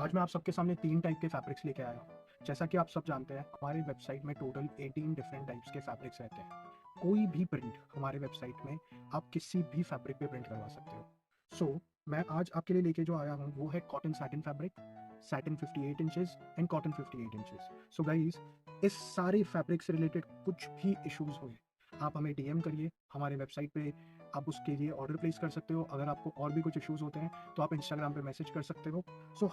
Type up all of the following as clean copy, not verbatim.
आज मैं आप सबके सामने 3 टाइप के फैब्रिक्स लेके आया हूँ। जैसा कि आप सब जानते हैं, हमारी वेबसाइट में टोटल 18 डिफरेंट टाइप्स के फैब्रिक्स रहते हैं। कोई भी प्रिंट हमारे वेबसाइट में आप किसी भी फैब्रिक पे प्रिंट करवा सकते हो। मैं आज आपके लिए लेके जो आया हूँ वो है cotton satin fabric, satin 58 inches and cotton 58 inches. So guys, इस सारे फैब्रिक से रिलेटेड कुछ भी इश्यूज हुए, आप हमें डीएम करिए। हमारे वेबसाइट पे आप उसके लिए ऑर्डर प्लेस कर सकते हो। अगर आपको और भी कुछ इश्यूज होते हैं तो आप इंस्टाग्राम पे मैसेज कर सकते हो।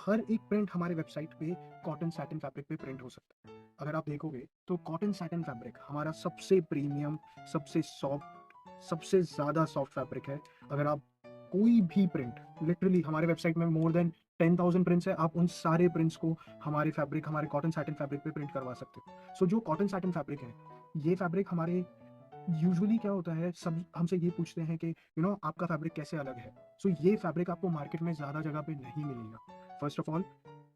हर एक प्रिंट हमारे वेबसाइट पे कॉटन सैटिन फैब्रिक पे प्रिंट हो सकता है। अगर आप देखोगे तो कॉटन सैटिन फैब्रिक हमारा सबसे प्रीमियम, सबसे सॉफ्ट, सबसे ज़्यादा सॉफ्ट फैब्रिक है। अगर आप कोई भी प्रिंट, लिटरली हमारे वेबसाइट में मोर देन 10,000 प्रिंट्स है, आप उन सारे प्रिंट्स को हमारे कॉटन सैटिन फैब्रिक पे प्रिंट करवा सकते हो। जो कॉटन सैटिन फैब्रिक है, ये फैब्रिक हमारे यूजुअली क्या होता है, सब हमसे ये पूछते हैं कि आपका फैब्रिक कैसे अलग है। ये फैब्रिक आपको मार्केट में ज़्यादा जगह पे नहीं मिलेगा। फर्स्ट ऑफ ऑल,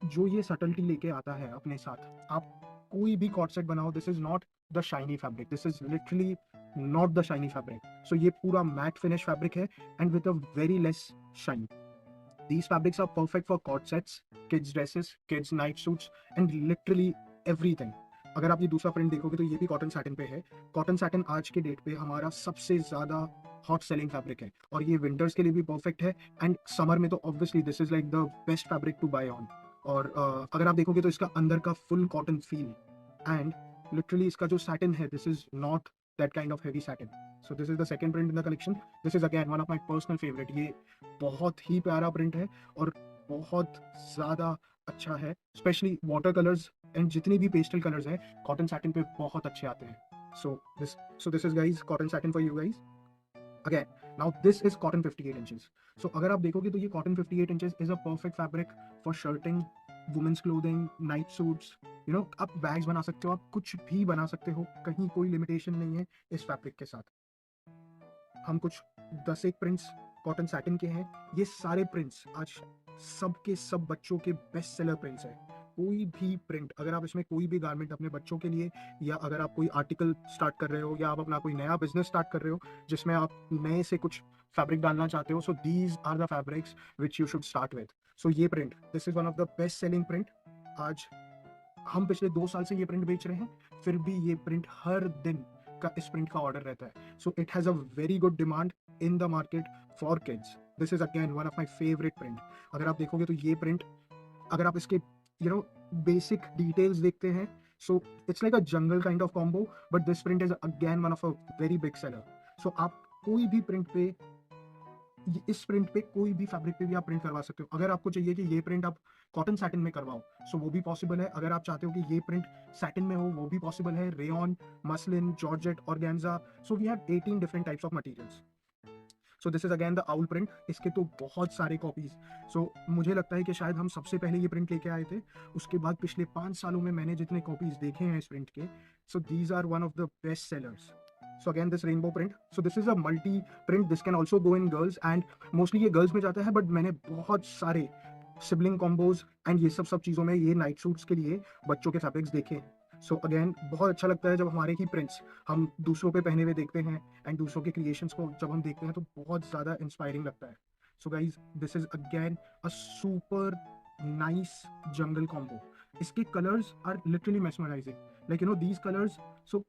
जो ये सटलिटी लेके आता है अपने साथ, आप कोई भी कॉर्ड सेट बनाओ, this is not the shiny fabric, this is literally not the shiny fabric. ये पूरा मैट फिनिश फैब्रिक है and with a very less shine. These fabrics are perfect for cord sets, kids dresses, kids night suits and literally everything. अगर आप ये दूसरा print देखोगे तो ये भी कॉटन सैटिन पे है। कॉटन सैटिन आज के डेट पे हमारा सबसे ज़्यादा हॉट सेलिंग फैब्रिक है और ये विंटर्स के लिए भी परफेक्ट है एंड समर में तो obviously this is like the best fabric to buy on. और अगर आप देखोगे तो इसका अंदर का full cotton feel and literally इसका जो सैटिन है, this is not that kind of heavy satin. So this is the second print in the collection. This is again one of my personal favourite. ये बहुत ही प्यारा print है और बहुत ज़्यादा अच्छा है। स्पेशली वाटर कलर्स एंड जितने भी पेस्टल कलर्स हैं, कॉटन सैटिन पे बहुत अच्छे आते हैं। So this is guys cotton satin for you guys. Again, now this is cotton 58 inches. अगर आप देखोगे तो ये cotton 58 inches is a perfect fabric for shirting, women's clothing, night suits. आप बैग्स बना सकते हो, आप कुछ भी बना सकते हो, कहीं कोई लिमिटेशन नहीं है इस फैब्रिक के साथ। हम कुछ 10 एक प्रिंट्स कॉटन सैटिन के हैं। ये सारे प्रिंट्स आज सब के सब बच्चों के बेस्ट सेलर प्रिंट्स हैं। कोई भी प्रिंट, अगर आप इसमें कोई भी गारमेंट अपने बच्चों के लिए, या अगर आप कोई आर्टिकल स्टार्ट कर रहे हो, या आप अपना कोई नया बिजनेस स्टार्ट कर रहे हो जिसमें आप नए से कुछ फैब्रिक डालना चाहते हो, so these are the fabrics which you should start with. ये print, this is one of the best selling print. आज हम पिछले 2 साल से ये प्रिंट बेच रहे हैं, फिर भी ये प्रिंट हर दिन का इस प्रिंट का ऑर्डर रहता है। It has a very good demand in the market for kids. This is again one of my favourite print. अगर आप देखोगे तो ये प्रिंट, अगर आप इसके बेसिक डिटेल्स देखते हैं, so it's like a jungle kind of combo, but this print is again one of a very big seller. आप कोई भी प्रिंट पे, इस प्रिंट पे, कोई भी फैब्रिक पे भी आप प्रिंट करवा सकते हो। अगर आपको चाहिए कि ये प्रिंट आप कॉटन सैटिन में करवाओ, वो भी पॉसिबल है। अगर आप चाहते हो कि ये प्रिंट सैटिन में हो, वो भी पॉसिबल है। Rayon, muslin, georgette, organza, we have 18 different types of materials. This is again the owl print. इसके तो बहुत सारे कॉपीज। मुझे लगता है कि शायद हम सबसे पहले ये प्रिंट लेके आए थे। उसके बाद पिछले 5 सालों में मैंने जितने कॉपीज देखे हैं इस प्रिंट के, these are one of the best sellers. Again, this rainbow print. This is a multi print. This can also go in girls and mostly ये girls में जाता है, but मैंने बहुत सारे सिबलिंग कॉम्बोज एंड ये सब चीज़ों में ये नाइट सूट्स के लिए बच्चों के फैब्रिक्स देखे हैं। अगेन, बहुत अच्छा लगता है जब हमारे ही प्रिंट्स हम दूसरों पे पहने हुए देखते हैं एंड दूसरों के क्रिएशंस को जब हम देखते हैं तो बहुत ज़्यादा इंस्पायरिंग लगता है। Guys, this is again a super nice jungle combo. इसके colours are literally mesmerising, like these colours.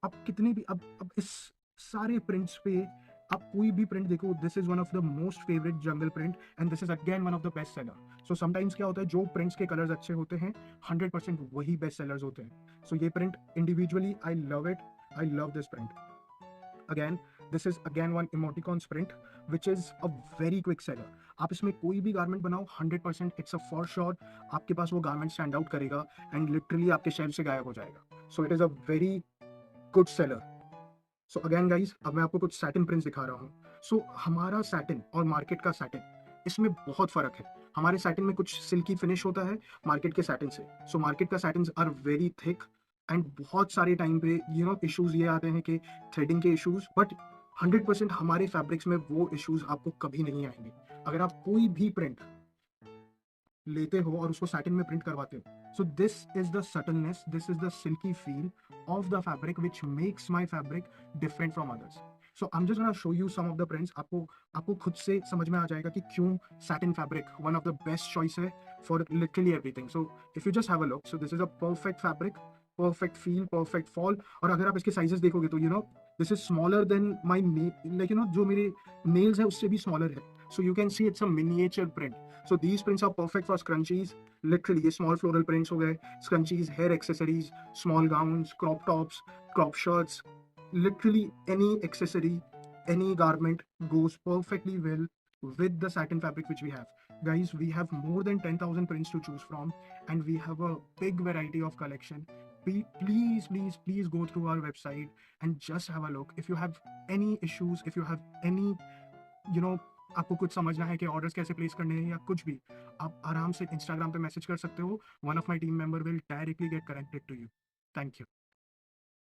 अब कितने भी, अब इस सारे प्रिंट्स पे आप कोई भी प्रिंट देखो, this is one of the most favourite jungle print and this is again one of the best seller. Sometimes क्या होता है, जो प्रिंट्स के कलर्स अच्छे होते हैं 100% वही बेस्ट सेलर्स होते हैं। ये print individually I love it, I love this print. Again, this is again one emoticons print which is a very quick seller. आप इसमें कोई भी गारमेंट बनाओ, 100% इट्स अ फॉर श्योर आपके पास वो गारमेंट स्टैंड आउट करेगा एंड लिटरली आपके shelf से गायब हो जाएगा। It is a very good seller. Again guys, अब मैं आपको कुछ सैटिन प्रिंट्स दिखा रहा हूँ। हमारा सैटिन और मार्केट का सैटिन, इसमें बहुत फर्क है। हमारे सैटिन में कुछ सिल्की फिनिश होता है मार्केट के सैटिन से। मार्केट का satin are very thick and बहुत सारे टाइम पे इश्यूज ये आते हैं कि थ्रेडिंग के इश्यूज, बट 100% हमारे फैब्रिक्स में वो इश्यूज आपको कभी नहीं आएंगे। अगर आप कोई भी प्रिंट लेते हो और उसको सैटिन में प्रिंट करवाते हो, this is the subtleness, this is the silky feel of the fabric which makes my fabric different from others. So I am just gonna show you some of the prints. आपको खुद से समझ में आ जाएगा कि क्यों satin fabric one of the best choice है for literally everything. So if you just have a look, so this is a perfect fabric, perfect feel, perfect fall. और अगर आप इसके साइजेस देखोगे तो you know this is smaller than my, like you know जो मेरे nails है उससे भी स्मॉलर है। So you can see it's a miniature print. So these prints are perfect for scrunchies. Literally ये स्मॉल फ्लोरल प्रिंट्स हो गए, scrunchies, hair accessories, small gowns, crop tops, crop shirts, literally any accessory, any garment goes perfectly well with the satin fabric which we have. Guys, we have more than 10,000 prints to choose from, and we have a big variety of collection. Please go through our website and just have a look. If you have any issues, if you have any, you know, आपको कुछ समझना है कि orders कैसे place करने हैं या कुछ भी, आप आराम से इंस्टाग्राम पे मैसेज कर सकते हो। One of my team member will directly get connected to you. Thank you.